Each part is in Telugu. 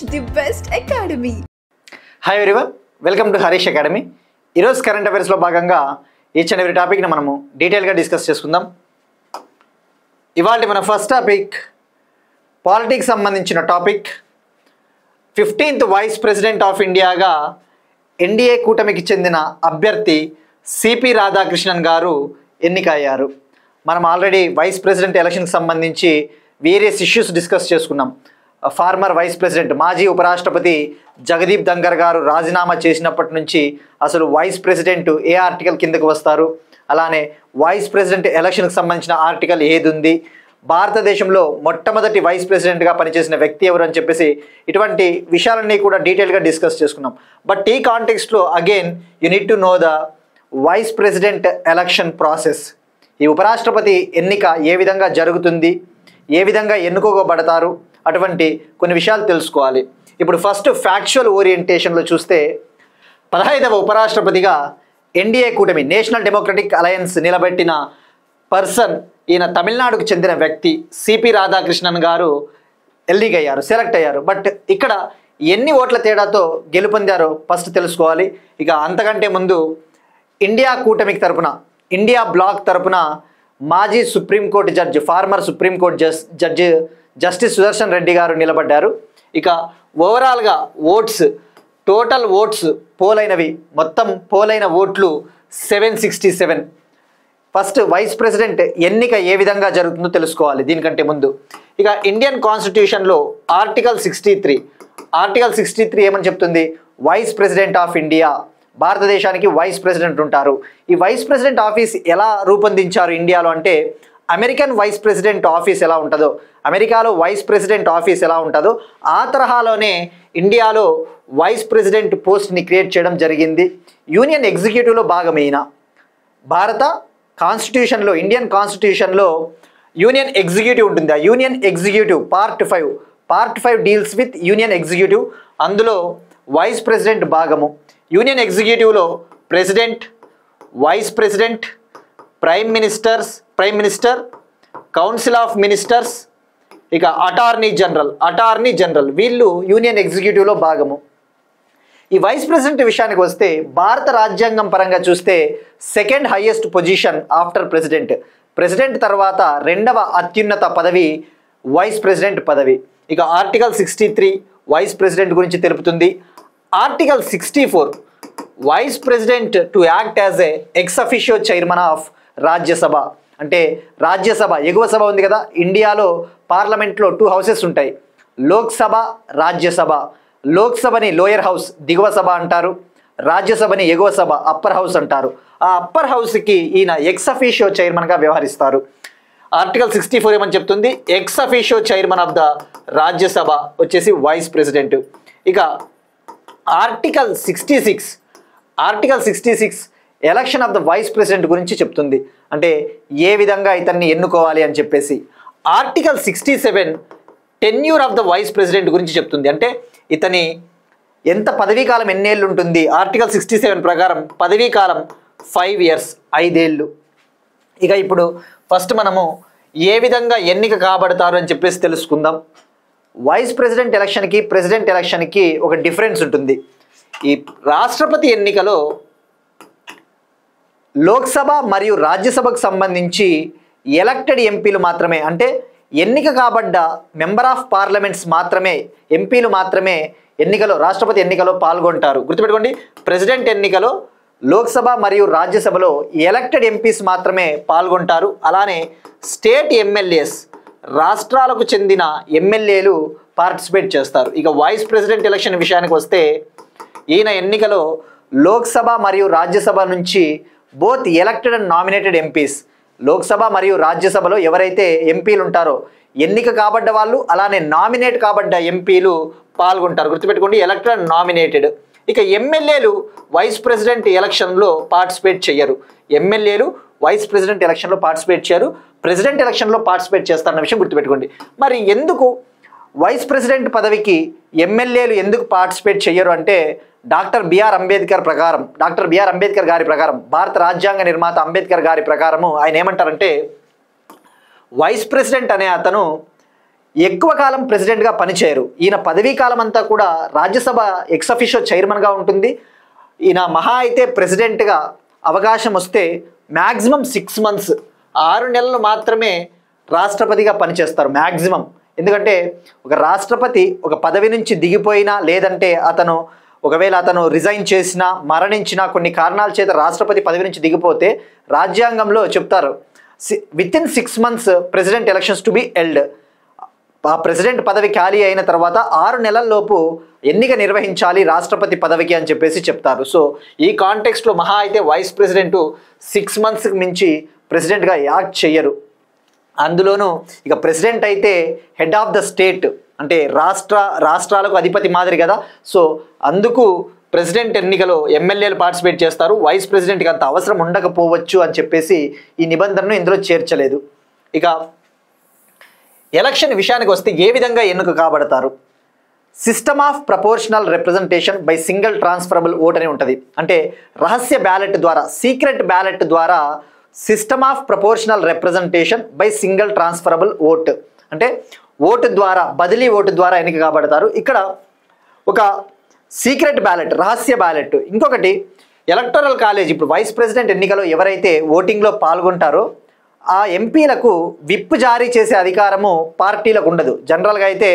the best academy. Hi everyone, welcome to Harish academy. ఈరోజు కరెంట్ అఫైర్స్లో భాగంగా ఈచ్ అండ్ ఎవ్రీ టాపిక్ని మనము డీటెయిల్గా డిస్కస్ చేసుకుందాం. ఇవాళ మన ఫస్ట్ టాపిక్ పాలిటిక్స్ సంబంధించిన topic. 15th vice president of ఇండియాగా ఎన్డీఏ కూటమికి చెందిన అభ్యర్థి సిపి రాధాకృష్ణన్ గారు ఎన్నికయ్యారు. మనం ఆల్రెడీ వైస్ ప్రెసిడెంట్ ఎలక్షన్కి సంబంధించి వేరియస్ ఇష్యూస్ డిస్కస్ చేసుకున్నాం. ఫార్మర్ వైస్ ప్రెసిడెంట్ మాజీ ఉపరాష్ట్రపతి జగదీప్ ధంగర్ గారు రాజీనామా చేసినప్పటి నుంచి అసలు వైస్ ప్రెసిడెంట్ ఏ ఆర్టికల్ కిందకు వస్తారు, అలానే వైస్ ప్రెసిడెంట్ ఎలక్షన్కి సంబంధించిన ఆర్టికల్ ఏది ఉంది, భారతదేశంలో మొట్టమొదటి వైస్ ప్రెసిడెంట్గా పనిచేసిన వ్యక్తి ఎవరు అని చెప్పేసి ఇటువంటి విషయాలన్నీ కూడా డీటెయిల్గా డిస్కస్ చేసుకున్నాం. బట్ ఈ కాంటెక్స్ట్లో again you need to know the vice president election process. ఈ ఉపరాష్ట్రపతి ఎన్నిక ఏ విధంగా జరుగుతుంది, ఏ విధంగా ఎన్నుకోబడతారు, అటువంటి కొన్ని విషయాలు తెలుసుకోవాలి. ఇప్పుడు ఫస్ట్ ఫ్యాక్చువల్ ఓరియంటేషన్లో చూస్తే 15వ ఉపరాష్ట్రపతిగా ఎన్డీఏ కూటమి నేషనల్ డెమోక్రటిక్ అలయన్స్ నిలబెట్టిన పర్సన్, ఈయన తమిళనాడుకు చెందిన వ్యక్తి సిపి రాధాకృష్ణన్ గారు ఎన్నికయ్యారు, సెలెక్ట్ అయ్యారు. బట్ ఇక్కడ ఎన్ని ఓట్ల తేడాతో గెలుపొందారో ఫస్ట్ తెలుసుకోవాలి. ఇక అంతకంటే ముందు ఇండియా కూటమికి తరపున, ఇండియా బ్లాక్ తరపున మాజీ supreme court judge, former supreme court judge justice Sudarshan Reddy గారు నిలబడ్డారు. ఇక ఓవరాల్గా ఓట్స్, టోటల్ ఓట్స్ పోలైనవి, మొత్తం పోలైన ఓట్లు 767. ఫస్ట్ వైస్ ప్రెసిడెంట్ ఎన్నిక ఏ విధంగా జరుగుతుందో తెలుసుకోవాలి. దీనికంటే ముందు ఇక ఇండియన్ కాన్స్టిట్యూషన్లో ఆర్టికల్ 63 ఏమని చెప్తుంది? వైస్ ప్రెసిడెంట్ ఆఫ్ ఇండియా, భారతదేశానికి వైస్ ప్రెసిడెంట్ ఉంటారు. ఈ వైస్ ప్రెసిడెంట్ ఆఫీస్ ఎలా రూపొందించారు ఇండియాలో అంటే, అమెరికన్ వైస్ ప్రెసిడెంట్ ఆఫీస్ ఎలా ఉంటుందో, అమెరికాలో వైస్ ప్రెసిడెంట్ ఆఫీస్ ఎలా ఉంటుందో ఆ తరహాలోనే ఇండియాలో వైస్ ప్రెసిడెంట్ పోస్ట్ని క్రియేట్ చేయడం జరిగింది. యూనియన్ ఎగ్జిక్యూటివ్లో భాగమైన భారత కాన్స్టిట్యూషన్లో, ఇండియన్ కాన్స్టిట్యూషన్లో యూనియన్ ఎగ్జిక్యూటివ్ ఉంటుంది. ఆ union executive part 5 deals with union executive. అందులో వైస్ ప్రెసిడెంట్ భాగము. యూనియన్ ఎగ్జిక్యూటివ్లో president, vice president, prime minister, council of ministers, ఇక అటార్నీ జనరల్ వీళ్ళు యూనియన్ ఎగ్జిక్యూటివ్లో భాగము. ఈ వైస్ ప్రెసిడెంట్ విషయానికి వస్తే భారత రాజ్యాంగం పరంగా చూస్తే second highest position after president తర్వాత రెండవ అత్యున్నత పదవి వైస్ ప్రెసిడెంట్ పదవి. ఇక ఆర్టికల్ 63 వైస్ ప్రెసిడెంట్ గురించి తెలుపుతుంది. Article 64 vice president to act as a ex officio chairman of Rajya Sabha. అంటే రాజ్యసభ ఎగువ సభ ఉంది కదా, ఇండియాలో పార్లమెంట్లో 2 హౌసెస్ ఉంటాయి, లోక్సభ, రాజ్యసభ. లోక్సభని లోయర్ హౌస్ దిగువ సభ అంటారు, రాజ్యసభని ఎగువ సభ అప్పర్ హౌస్ అంటారు. ఆ అప్పర్ హౌస్కి ఈయన ఎక్స్ అఫిషియో చైర్మన్గా వ్యవహరిస్తారు. ఆర్టికల్ 64 ఏమని చెప్తుంది? Ex officio chairman of the Rajya Sabha వచ్చేసి వైస్ ప్రెసిడెంట్. ఇక article 66 election of the vice president గురించి చెప్తుంది. అంటే ఏ విధంగా ఇతన్ని ఎన్నుకోవాలి అని చెప్పేసి. Article 67 tenure of the vice president గురించి చెప్తుంది. అంటే ఇతని ఎంత పదవీ కాలం ఎన్నేళ్ళు ఉంటుంది? ఆర్టికల్ 67 ప్రకారం పదవీ కాలం 5 years, 5 ఏళ్ళు. ఇక ఇప్పుడు ఫస్ట్ మనము ఏ విధంగా ఎన్నిక కాబడతారు అని చెప్పేసి తెలుసుకుందాం. వైస్ ప్రెసిడెంట్ ఎలక్షన్కి, ప్రెసిడెంట్ ఎలక్షన్కి ఒక డిఫరెన్స్ ఉంటుంది. ఈ రాష్ట్రపతి ఎన్నికలో లోక్సభ మరియు రాజ్యసభకు సంబంధించి ఎలక్టెడ్ ఎంపీలు మాత్రమే, అంటే ఎన్నిక కాబడ్డ మెంబర్ ఆఫ్ పార్లమెంట్స్ మాత్రమే, ఎంపీలు మాత్రమే ఎన్నికలో, రాష్ట్రపతి ఎన్నికలో పాల్గొంటారు. గుర్తుపెట్టుకోండి, ప్రెసిడెంట్ ఎన్నికలో లోక్సభ మరియు రాజ్యసభలో ఎలక్టెడ్ ఎంపీస్ మాత్రమే పాల్గొంటారు. అలానే స్టేట్ ఎమ్మెల్యేస్, రాష్ట్రాలకు చెందిన ఎమ్మెల్యేలు పార్టిసిపేట్ చేస్తారు. ఇక వైస్ ప్రెసిడెంట్ ఎలక్షన్ విషయానికి వస్తే ఈయన ఎన్నికలో లోక్సభ మరియు రాజ్యసభ నుంచి both elected and nominated MPs, Lok Sabha మరియు రాజ్యసభలో ఎవరైతే ఎంపీలు ఉంటారో ఎన్నిక కాబడ్డ వాళ్ళు, అలానే నామినేట్ కాబడ్డ ఎంపీలు పాల్గొంటారు. గుర్తుపెట్టుకోండి, ఎలక్టెడ్ అండ్ నామినేటెడ్. ఇక ఎమ్మెల్యేలు వైస్ ప్రెసిడెంట్ ఎలక్షన్లో పార్టిసిపేట్ చేయరు. ఎమ్మెల్యేలు వైస్ ప్రెసిడెంట్ ఎలక్షన్లో పార్టిసిపేట్ చేయరు, ప్రెసిడెంట్ ఎలక్షన్లో పార్టిసిపేట్ చేస్తారన్న విషయం గుర్తుపెట్టుకోండి. మరి ఎందుకు వైస్ ప్రెసిడెంట్ పదవికి ఎమ్మెల్యేలు ఎందుకు పార్టిసిపేట్ చేయరు అంటే, డాక్టర్ బిఆర్ అంబేద్కర్ గారి ప్రకారం, భారత రాజ్యాంగ నిర్మాత అంబేద్కర్ గారి ప్రకారము ఆయన ఏమంటారంటే, వైస్ ప్రెసిడెంట్ అనే అతను ఎక్కువ కాలం ప్రెసిడెంట్గా పనిచేయరు. ఈయన పదవీ కాలం అంతా కూడా రాజ్యసభ ఎక్స్ అఫిషియో చైర్మన్గా ఉంటుంది. ఈయన మహా అయితే ప్రెసిడెంట్గా అవకాశం వస్తే మ్యాక్సిమం 6 months 6 నెలలు మాత్రమే రాష్ట్రపతిగా పనిచేస్తారు మ్యాక్సిమం. ఎందుకంటే ఒక రాష్ట్రపతి ఒక పదవి నుంచి దిగిపోయినా, లేదంటే ఒకవేళ అతను రిజైన్ చేసినా, మరణించినా, కొన్ని కారణాల చేత రాష్ట్రపతి పదవి నుంచి దిగిపోతే రాజ్యాంగంలో చెప్తారు within 6 months president elections to be held. ఆ ప్రెసిడెంట్ పదవి ఖాళీ అయిన తర్వాత 6 నెలల్లోపు ఎన్నిక నిర్వహించాలి రాష్ట్రపతి పదవికి అని చెప్పేసి చెప్తారు. సో ఈ కాంటెక్స్ట్లో మహా అయితే వైస్ ప్రెసిడెంట్ 6 monthsకి మించి ప్రెసిడెంట్గా యాక్ట్ చెయ్యరు. అందులోనూ ఇక ప్రెసిడెంట్ అయితే హెడ్ ఆఫ్ ద స్టేట్, అంటే రాష్ట్రాలకు అధిపతి మాదిరి కదా. సో అందుకు ప్రెసిడెంట్ ఎన్నికలో ఎమ్మెల్యేలు పార్టిసిపేట్ చేస్తారు. వైస్ ప్రెసిడెంట్కి అంత అవసరం ఉండకపోవచ్చు అని చెప్పేసి ఈ నిబంధనను ఇందులో చేర్చలేదు. ఇక ఎలక్షన్ విషయానికి వస్తే ఏ విధంగా ఎన్నిక కాబడతారు? System of proportional representation by single transferable vote అని ఉంటుంది. అంటే రహస్య బ్యాలెట్ ద్వారా, సీక్రెట్ బ్యాలెట్ ద్వారా system of proportional representation by single transferable vote, అంటే ఓటు ద్వారా, బదిలీ ఓటు ద్వారా ఎన్నిక కాబడతారు. ఇక్కడ ఒక సీక్రెట్ బ్యాలెట్, రహస్య బ్యాలెట్. ఇంకొకటి ఎలక్టోరల్ కాలేజ్. ఇప్పుడు వైస్ ప్రెసిడెంట్ ఎన్నికలో ఎవరైతే ఓటింగ్లో పాల్గొంటారో ఆ ఎంపీలకు విప్ జారీ చేసే అధికారము పార్టీలకు ఉండదు. జనరల్గా అయితే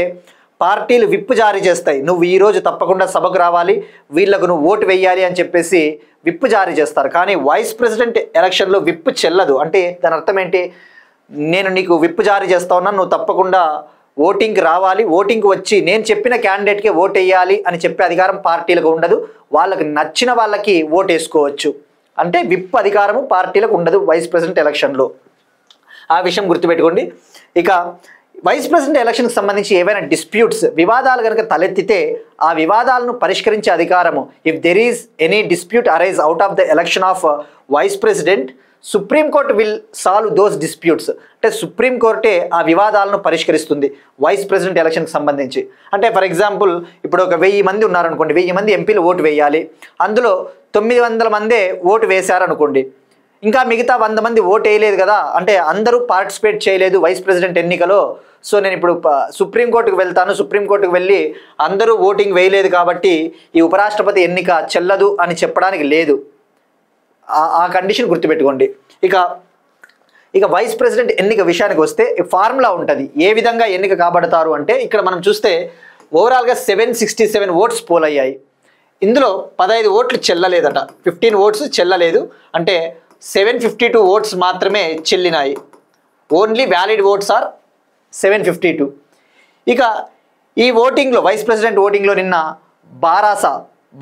పార్టీలు విప్ జారీ చేస్తాయి, నువ్వు ఈరోజు తప్పకుండా సభకు రావాలి, వీళ్లకు నువ్వు ఓటు వేయాలి అని చెప్పేసి విప్ జారీ చేస్తారు. కానీ వైస్ ప్రెసిడెంట్ ఎలక్షన్లో విప్ చెల్లదు. అంటే దాని అర్థం ఏంటి? నేను నీకు విప్ జారీ చేస్తా ఉన్నాను, నువ్వు తప్పకుండా ఓటింగ్కి రావాలి, ఓటింగ్కి వచ్చి నేను చెప్పిన క్యాండిడేట్కే ఓటు వేయాలి అని చెప్పే అధికారం పార్టీలకు ఉండదు. వాళ్ళకి నచ్చిన వాళ్ళకి ఓటు వేసుకోవచ్చు. అంటే విప్ అధికారము పార్టీలకు ఉండదు వైస్ ప్రెసిడెంట్ ఎలక్షన్లో. ఆ విషయం గుర్తుపెట్టుకోండి. ఇక వైస్ ప్రెసిడెంట్ ఎలక్షన్కి సంబంధించి ఏవైనా డిస్ప్యూట్స్, వివాదాలు కనుక తలెత్తితే ఆ వివాదాలను పరిష్కరించే అధికారము, if there is any dispute arise out of the election of vice president, supreme court will solve those disputes. అంటే సుప్రీం కోర్టే ఆ వివాదాలను పరిష్కరిస్తుంది వైస్ ప్రెసిడెంట్ ఎలక్షన్కి సంబంధించి. అంటే ఫర్ ఎగ్జాంపుల్ ఇప్పుడు ఒక 1000 మంది ఉన్నారనుకోండి, 1000 మంది ఎంపీలు ఓటు వేయాలి, అందులో 900 మందే ఓటు వేశారనుకోండి, ఇంకా మిగతా 100 మంది ఓటు వేయలేదు కదా, అంటే అందరూ పార్టిసిపేట్ చేయలేదు వైస్ ప్రెసిడెంట్ ఎన్నికలో. సో నేను ఇప్పుడు సుప్రీంకోర్టుకు వెళ్తాను, సుప్రీంకోర్టుకు వెళ్ళి అందరూ ఓటింగ్ వేయలేదు కాబట్టి ఈ ఉపరాష్ట్రపతి ఎన్నిక చెల్లదు అని చెప్పడానికి లేదు. ఆ కండిషన్ గుర్తుపెట్టుకోండి. ఇక వైస్ ప్రెసిడెంట్ ఎన్నిక విషయానికి వస్తే ఫార్ములా ఉంటుంది. ఏ విధంగా ఎన్నిక కాబడతారు అంటే ఇక్కడ మనం చూస్తే ఓవరాల్గా 767 ఓట్స్ పోల్ అయ్యాయి. ఇందులో 15 ఓట్లు చెల్లలేదట, 15 ఓట్స్ చెల్లలేదు. అంటే 752 ఓట్స్ మాత్రమే చెల్లినాయి. Only valid votes are 752. ఇక ఈ ఓటింగ్లో, వైస్ ప్రెసిడెంట్ ఓటింగ్లో నిన్న బారాసా,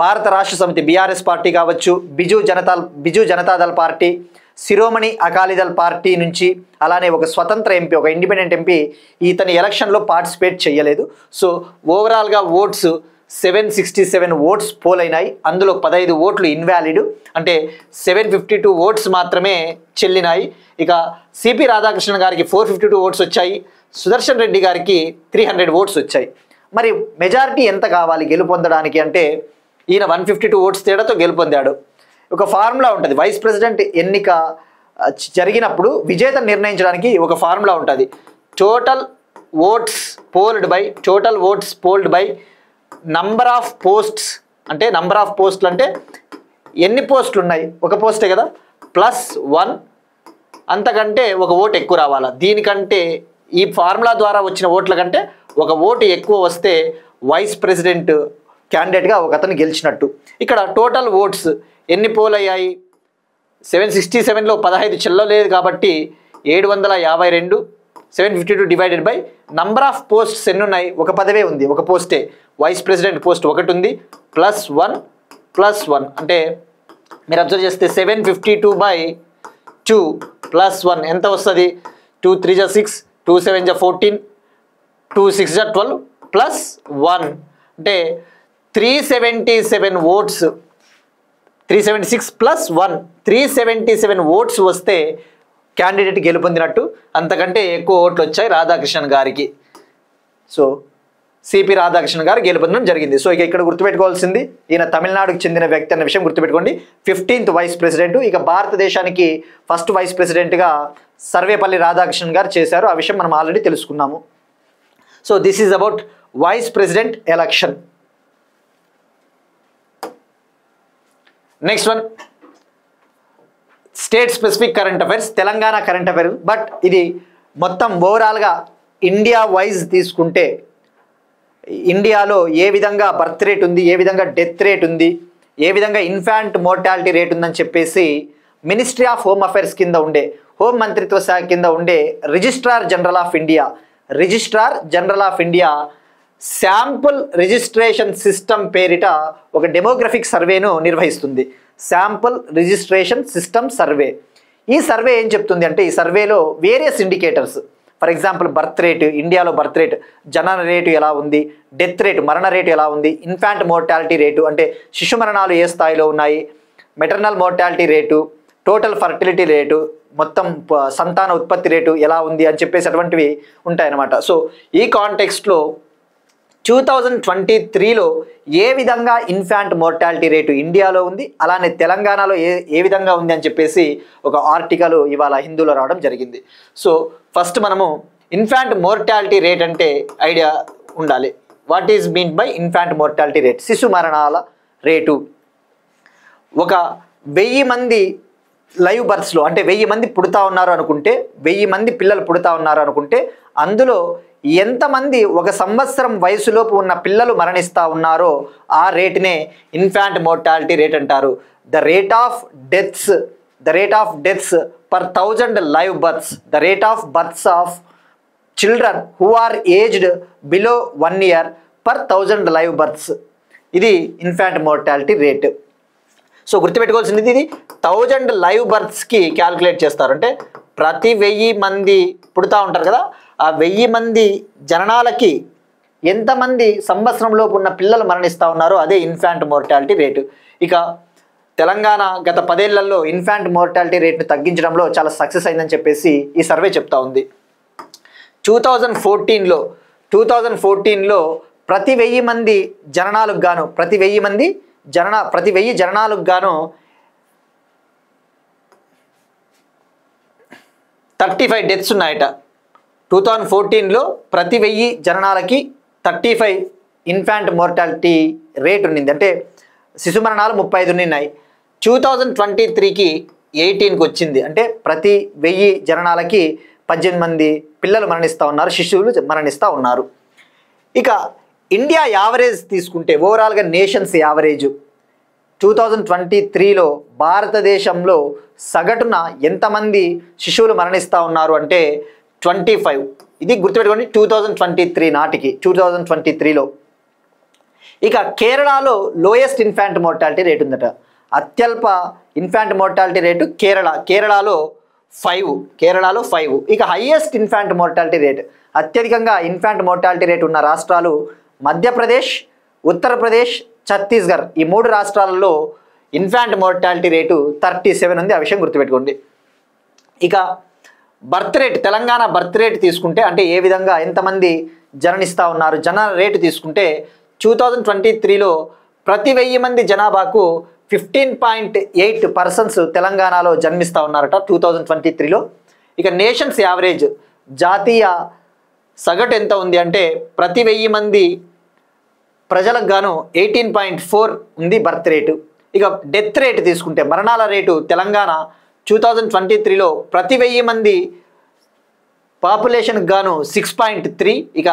భారత రాష్ట్ర సమితి, బీఆర్ఎస్ పార్టీ కావచ్చు, బిజు జనతాదళ్ పార్టీ, శిరోమణి అకాలీదళ్ పార్టీ నుంచి, అలానే ఒక స్వతంత్ర ఎంపీ, ఒక ఇండిపెండెంట్ ఎంపీ ఇతని ఎలక్షన్లో పార్టిసిపేట్ చేయలేదు. సో ఓవరాల్గా ఓట్స్ 767 ఓట్స్ పోల్ అయినాయి. అందులో 15 ఓట్లు ఇన్వాలిడ్, అంటే 752 ఓట్స్ మాత్రమే చెల్లినాయి. ఇక సిపి రాధాకృష్ణన్ గారికి 452 ఓట్స్ వచ్చాయి, సుదర్శన్ రెడ్డి గారికి 300 ఓట్స్ వచ్చాయి. మరి మెజారిటీ ఎంత కావాలి గెలుపొందడానికి అంటే ఈయన 152 ఓట్స్ తేడాతో గెలుపొందాడు. ఒక ఫార్ములా ఉంటుంది. వైస్ ప్రెసిడెంట్ ఎన్నిక జరిగినప్పుడు విజేతను నిర్ణయించడానికి ఒక ఫార్ములా ఉంటుంది. Total votes fold by number of posts. అంటే నంబర్ ఆఫ్ పోస్టులు అంటే ఎన్ని పోస్టులు ఉన్నాయి, ఒక పోస్టే కదా, +1, అంతకంటే ఒక ఓటు ఎక్కువ రావాలా. దీనికంటే ఈ ఫార్ములా ద్వారా వచ్చిన ఓట్ల కంటే ఒక ఓటు ఎక్కువ వస్తే వైస్ ప్రెసిడెంట్ క్యాండిడేట్గా ఒక అతను గెలిచినట్టు. ఇక్కడ టోటల్ ఓట్స్ ఎన్ని పోల్ అయ్యాయి? 767లో 15 చెల్లలేదు కాబట్టి 752, 752 divided by number of posts ఎన్ని ఉన్నాయి, ఒక పదవే ఉంది, ఒక పోస్టే, వైస్ ప్రెసిడెంట్ పోస్ట్ ఒకటి ఉంది, +1 అంటే మీరు అబ్జర్వ్ చేస్తే 752/2 +1 ఎంత వస్తుంది? 2 3 = 6, 2 7 = 14, 2 6 = 12 +1 అంటే 377 ఓట్స్, 376 +1 377 ఓట్స్ వస్తే క్యాండిడేట్ గెలుపొందినట్టు. అంతకంటే ఎక్కువ ఓట్లు వచ్చాయి రాధాకృష్ణన్ గారికి. సో సిపి రాధాకృష్ణన్ గారు గెలుపొందడం జరిగింది. సో ఇక ఇక్కడ గుర్తుపెట్టుకోవాల్సింది, ఈయన తమిళనాడుకు చెందిన వ్యక్తి అన్న విషయం గుర్తుపెట్టుకోండి. 15th vice president. ఇక భారతదేశానికి ఫస్ట్ వైస్ ప్రెసిడెంట్గా సర్వేపల్లి రాధాకృష్ణన్ గారు చేశారు. ఆ విషయం మనం ఆల్రెడీ తెలుసుకున్నాము. So this is about vice president election. Next one state specific current affairs, Telangana current affair, but ఇది మొత్తం ఓవరాల్గా ఇండియా వైజ్ తీసుకుంటే ఇండియాలో ఏ విధంగా బర్త్ రేట్ ఉంది, ఏ విధంగా డెత్ రేట్ ఉంది, ఏ విధంగా ఇన్ఫాంట్ మోర్టాలిటీ రేట్ ఉందని చెప్పేసి మినిస్ట్రీ ఆఫ్ హోమ్ అఫైర్స్ కింద ఉండే, హోం మంత్రిత్వ శాఖ కింద ఉండే registrar general of India sample registration system పేరిట ఒక డెమోగ్రఫిక్ సర్వేను నిర్వహిస్తుంది. Sample registration system survey. ఈ సర్వే ఏం చెప్తుంది అంటే, ఈ సర్వేలో various indicators, for example birth rate, ఇండియాలో బర్త్ రేట్, జనన రేటు ఎలా ఉంది, డెత్ రేటు, మరణ రేటు ఎలా ఉంది, ఇన్ఫాంట్ మోర్టాలిటీ రేటు అంటే శిశు మరణాలు ఏ స్థాయిలో ఉన్నాయి, maternal mortality rate, total fertility rate, మొత్తం సంతాన ఉత్పత్తి రేటు ఎలా ఉంది అని చెప్పేసి అటువంటివి ఉంటాయన్నమాట. సో ఈ కాంటెక్స్ట్లో 2023లో ఏ విధంగా ఇన్ఫాంట్ మోర్టాలిటీ రేటు ఇండియాలో ఉంది, అలానే తెలంగాణలో ఏ విధంగా ఉంది అని చెప్పేసి ఒక ఆర్టికల్ ఇవాళ హిందూలో రావడం జరిగింది. సో ఫస్ట్ మనము ఇన్ఫాంట్ మోర్టాలిటీ రేట్ అంటే ఐడియా ఉండాలి. What is mean by infant mortality rate? శిశు మరణాల రేటు. ఒక 1000 మంది లైవ్ బర్త్స్లో అంటే 1000 మంది పుడతా ఉన్నారు అనుకుంటే, 1000 మంది పిల్లలు పుడతా ఉన్నారు అనుకుంటే, అందులో ఎంతమంది ఒక సంవత్సరం వయసులోపు ఉన్న పిల్లలు మరణిస్తూ ఉన్నారో ఆ రేటునే ఇన్ఫాంట్ మోర్టాలిటీ రేట్ అంటారు. The rate of deaths per 1000 live births, the rate of births of children who are aged below 1 year per 1000 live births. ఇది ఇన్ఫాంట్ మోర్టాలిటీ రేట్. సో గుర్తుపెట్టుకోవాల్సింది, ఇది 1000 లైవ్ బర్త్స్కి క్యాల్కులేట్ చేస్తారు. అంటే ప్రతి 1000 మంది పుడతా ఉంటారు కదా, ఆ 1000 మంది జననాలకి ఎంతమంది సంవత్సరంలోపు ఉన్న పిల్లలు మరణిస్తూ ఉన్నారో అదే ఇన్ఫాంట్ మోర్టాలిటీ రేటు. ఇక తెలంగాణ గత 10 ఏళ్లలో ఇన్ఫాంట్ మోర్టాలిటీ రేట్ను తగ్గించడంలో చాలా సక్సెస్ అయిందని చెప్పేసి ఈ సర్వే చెప్తా ఉంది. 2014లో ప్రతి 1000 మంది జననాలకు గాను ప్రతి 1000 జననాలకు గాను 35 డెత్స్ ఉన్నాయట. 2014లో ప్రతి 1000 జననాలకి 35 ఇన్ఫాంట్ మోర్టాలిటీ రేట్ ఉన్నింది. అంటే శిశు మరణాలు 35 ఉన్నాయి. 2023కి 18కి వచ్చింది. అంటే ప్రతి 1000 జననాలకి 18 మంది పిల్లలు మరణిస్తూ ఉన్నారు, శిశువులు మరణిస్తూ ఉన్నారు. ఇక ఇండియా యావరేజ్ తీసుకుంటే, ఓవరాల్గా నేషన్స్ యావరేజ్ 2023లో భారతదేశంలో సగటున ఎంతమంది శిశువులు మరణిస్తూ ఉన్నారు అంటే 25. ఇది గుర్తుపెట్టుకోండి, 2023 నాటికి, 2023లో. ఇక కేరళలో లోయెస్ట్ ఇన్ఫాంట్ మోర్టాలిటీ రేట్ ఉందట. అత్యల్ప ఇన్ఫాంట్ మోర్టాలిటీ రేటు కేరళలో 5. ఇక హైయెస్ట్ ఇన్ఫాంట్ మోర్టాలిటీ రేట్, అత్యధికంగా ఇన్ఫాంట్ మోర్టాలిటీ రేట్ ఉన్న రాష్ట్రాలు మధ్యప్రదేశ్, ఉత్తరప్రదేశ్, ఛత్తీస్గఢ్. ఈ 3 రాష్ట్రాలలో ఇన్ఫాంట్ మోర్టాలిటీ రేటు 37 ఉంది. ఆ విషయం గుర్తుపెట్టుకోండి. ఇక birth rate, Telangana birth rate తీసుకుంటే, అంటే ఏ విధంగా ఎంతమంది జననిస్తూ ఉన్నారు, జనన రేటు తీసుకుంటే 2023లో ప్రతి 1000 మంది జనాభాకు 15.8 పర్సన్స్ తెలంగాణలో జన్మిస్తూ ఉన్నారట 2023లో. ఇక నేషన్స్ యావరేజ్, జాతీయ సగటు ఎంత ఉంది అంటే ప్రతి 1000 మంది ప్రజలకు గాను 18.4 ఉంది బర్త్ రేటు. ఇక డెత్ రేటు తీసుకుంటే, మరణాల రేటు తెలంగాణ 2023లో ప్రతి 1000 మంది పాపులేషన్కి గాను 6.3. ఇక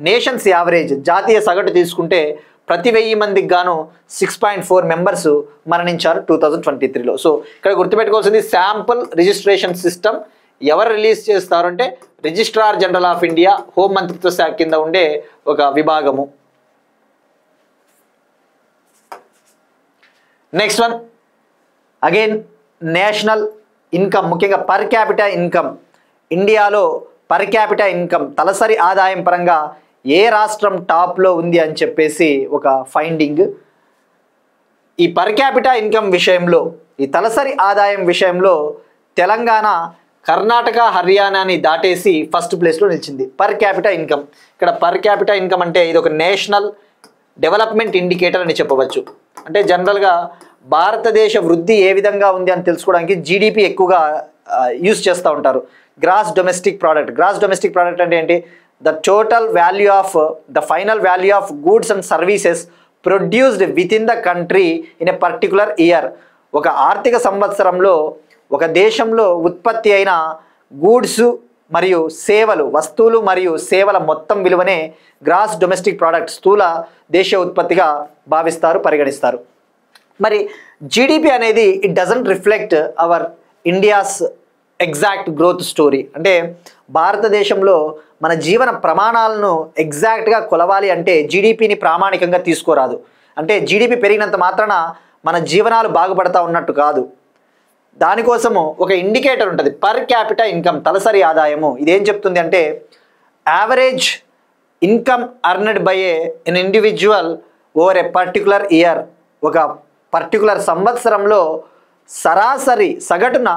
నేషన్స్ యావరేజ్, జాతీయ సగటు తీసుకుంటే ప్రతి 1000 మందికి గాను 6.4 మెంబర్స్ మరణించారు 2023లో. సో ఇక్కడ గుర్తుపెట్టుకోవాల్సింది, శాంపుల్ రిజిస్ట్రేషన్ సిస్టమ్ ఎవరు రిలీజ్ చేస్తారు అంటే registrar general of India, home మంత్రిత్వ శాఖ కింద ఉండే ఒక విభాగము. Next one again national income, ముఖ్యంగా పర్ క్యాపిటా ఇన్కమ్. ఇండియాలో పర్ క్యాపిటా ఇన్కమ్, తలసరి ఆదాయం పరంగా ఏ రాష్ట్రం టాప్లో ఉంది అని చెప్పేసి ఒక ఫైండింగ్. ఈ పర్ క్యాపిటా ఇన్కమ్ విషయంలో, ఈ తలసరి ఆదాయం విషయంలో తెలంగాణ కర్ణాటక, హర్యానాని దాటేసి ఫస్ట్ ప్లేస్లో నిలిచింది పర్ క్యాపిటా ఇన్కమ్. ఇక్కడ పర్ క్యాపిటా ఇన్కమ్ అంటే ఇది ఒక నేషనల్ డెవలప్మెంట్ ఇండికేటర్ అని చెప్పవచ్చు. అంటే జనరల్గా భారతదేశ వృద్ధి ఏ విధంగా ఉంది అని తెలుసుకోవడానికి జీడిపి ఎక్కువగా యూజ్ చేస్తూ ఉంటారు. గ్రాస్ డొమెస్టిక్ ప్రోడక్ట్ అంటే ఏంటి? The total value of the final value of goods and services produced with in the country in a particular year. ఒక ఆర్థిక సంవత్సరంలో ఒక దేశంలో ఉత్పత్తి అయిన గూడ్స్ మరియు సేవలు, వస్తువులు మరియు సేవల మొత్తం విలువనే గ్రాస్ డొమెస్టిక్ ప్రోడక్ట్, స్థూల దేశీయ ఉత్పత్తిగా భావిస్తారు, పరిగణిస్తారు. మరి జీడిపి అనేది it doesn't reflect hour India's exact growth story. అంటే భారతదేశంలో మన జీవన ప్రమాణాలను ఎగ్జాక్ట్గా కొలవాలి అంటే జీడిపిని ప్రామాణికంగా తీసుకోరాదు. అంటే జీడిపి పెరిగినంత మాత్రాన మన జీవనాలు బాగుపడతా ఉన్నట్టు కాదు. దానికోసము ఒక ఇండికేటర్ ఉంటుంది, పర్ క్యాపిటల్ ఇన్కమ్, తలసరి ఆదాయము. ఇదేం చెప్తుంది అంటే average income earned by an individual over a particular year. ఒక పర్టికులర్ సంవత్సరంలో సరాసరి సగటున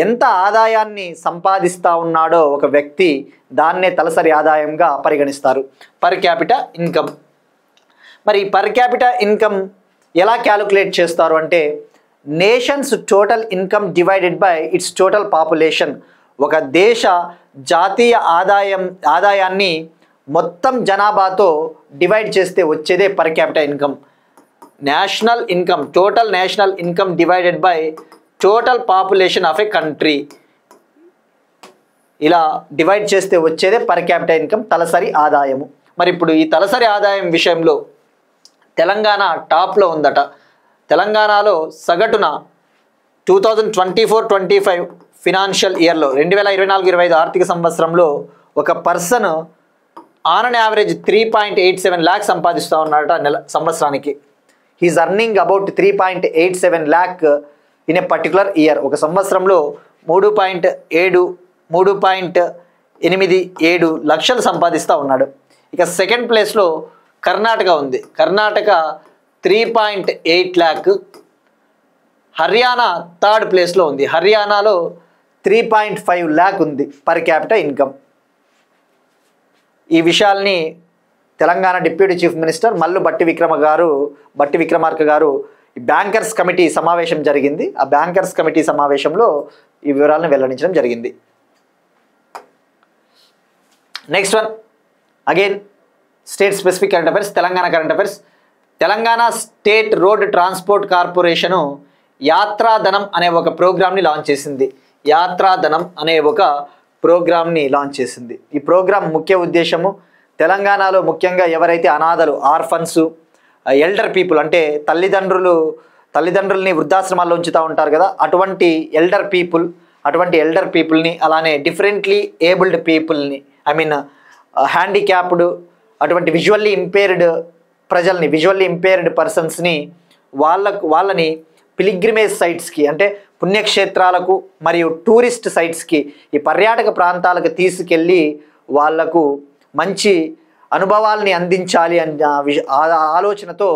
ఎంత ఆదాయాన్ని సంపాదిస్తూ ఉన్నాడో ఒక వ్యక్తి, దాన్నే తలసరి ఆదాయంగా పరిగణిస్తారు, పర్ క్యాపిటల్ ఇన్కమ్. మరి పర్ క్యాపిటల్ ఇన్కమ్ ఎలా క్యాలిక్యులేట్ చేస్తారు అంటే nations total income divided by it's total population. ఒక దేశ జాతీయ ఆదాయాన్ని మొత్తం జనాభాతో డివైడ్ చేస్తే వచ్చేదే per capital income. National income, total national income divided by total population of A country. ఇలా డివైడ్ చేస్తే వచ్చేదే పర్ క్యాపిటల్ ఇన్కమ్, తలసరి ఆదాయము. మరి ఇప్పుడు ఈ తలసరి ఆదాయం విషయంలో తెలంగాణ టాప్లో ఉందట. తెలంగాణలో సగటున 2024-25 ఫినాన్షియల్ ఇయర్లో 2024-25 ఆర్థిక సంవత్సరంలో ఒక person on an average 3.87 lakh సంపాదిస్తూ ఉన్నాడట సంవత్సరానికి. He's earning about 3.87 lakh in a particular year. ఒక సంవత్సరంలో 3.87 లక్షలు సంపాదిస్తూ ఉన్నాడు. ఇక సెకండ్ ప్లేస్లో కర్ణాటక ఉంది. కర్ణాటక 3.8 lakh. హర్యానా థర్డ్ ప్లేస్లో ఉంది. హర్యానాలో 3.5 lakh ఉంది పర్ క్యాపిటల్ ఇన్కమ్. ఈ విషయాల్ని Telangana deputy chief minister Mallu Bhatti Vikramarka గారు బ్యాంకర్స్ కమిటీ సమావేశం జరిగింది. ఆ బ్యాంకర్స్ కమిటీ సమావేశంలో ఈ వివరాలను వెల్లడించడం జరిగింది. Next one again state specific current affairs, Telangana current affairs. Telangana state road transport corporation Yatradhanam అనే ఒక ప్రోగ్రామ్ని లాంచ్ చేసింది. యాత్రాధనం అనే ఒక ప్రోగ్రామ్ని లాంచ్ చేసింది. ఈ ప్రోగ్రాం ముఖ్య ఉద్దేశము తెలంగాణలో ముఖ్యంగా ఎవరైతే అనాథలు, ఆర్ఫన్స్, ఎల్డర్ పీపుల్ అంటే తల్లిదండ్రుల్ని వృద్ధాశ్రమాల్లో ఉంచుతూ ఉంటారు కదా, అటువంటి ఎల్డర్ పీపుల్ని అలానే డిఫరెంట్లీ ఏబుల్డ్ పీపుల్ని, ఐ మీన్ హ్యాండిక్యాప్డ్, అటువంటి విజువల్లీ ఇంపేర్డ్ పర్సన్స్ని వాళ్ళని పిలిగ్రిమేజ్ సైట్స్కి అంటే పుణ్యక్షేత్రాలకు మరియు టూరిస్ట్ సైట్స్కి, ఈ పర్యాటక ప్రాంతాలకు తీసుకెళ్ళి వాళ్లకు మంచి అనుభవాల్ని అందించాలి అనే ఆలోచనతో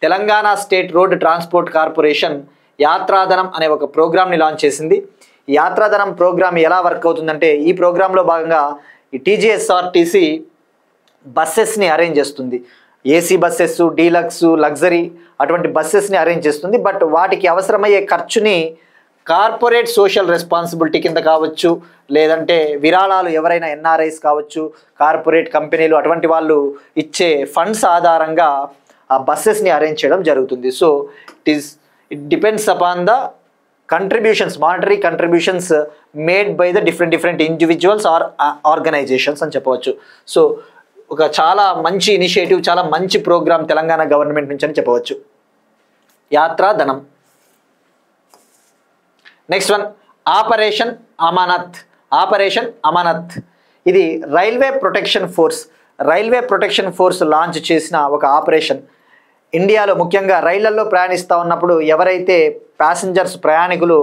Telangana state road transport corporation Yatradhanam అనే ఒక ప్రోగ్రామ్ని లాంచ్ చేసింది. ఈ యాత్రాధనం ప్రోగ్రామ్ ఎలా వర్క్ అవుతుందంటే ఈ ప్రోగ్రాంలో భాగంగా ఈ టీజీఎస్ఆర్టీసీ బస్సెస్ని అరేంజ్ చేస్తుంది. ఏసీ బస్సెస్, డీలక్స్, లగ్జరీ అటువంటి బస్సెస్ని అరేంజ్ చేస్తుంది. బట్ వాటికి అవసరమయ్యే ఖర్చుని కార్పొరేట్ సోషల్ రెస్పాన్సిబిలిటీ కింద కావచ్చు, లేదంటే విరాళాలు ఎవరైనా ఎన్ఆర్ఐస్ కావచ్చు, కార్పొరేట్ కంపెనీలు అటువంటి వాళ్ళు ఇచ్చే ఫండ్స్ ఆధారంగా ఆ బస్సెస్ని అరేంజ్ చేయడం జరుగుతుంది. So it depends upon the contributions, monetary contributions made by the different individuals or organisations అని చెప్పవచ్చు. సో ఒక చాలా మంచి ఇనిషియేటివ్, చాలా మంచి ప్రోగ్రామ్ తెలంగాణ గవర్నమెంట్ నుంచి అని చెప్పవచ్చు Yatradhanam. Next one operation Amanat. ఇది రైల్వే ప్రొటెక్షన్ ఫోర్స్ లాంచ్ చేసిన ఒక ఆపరేషన్. ఇండియాలో ముఖ్యంగా రైళ్లలో ప్రయాణిస్తూ ఉన్నప్పుడు ఎవరైతే ప్రయాణికులు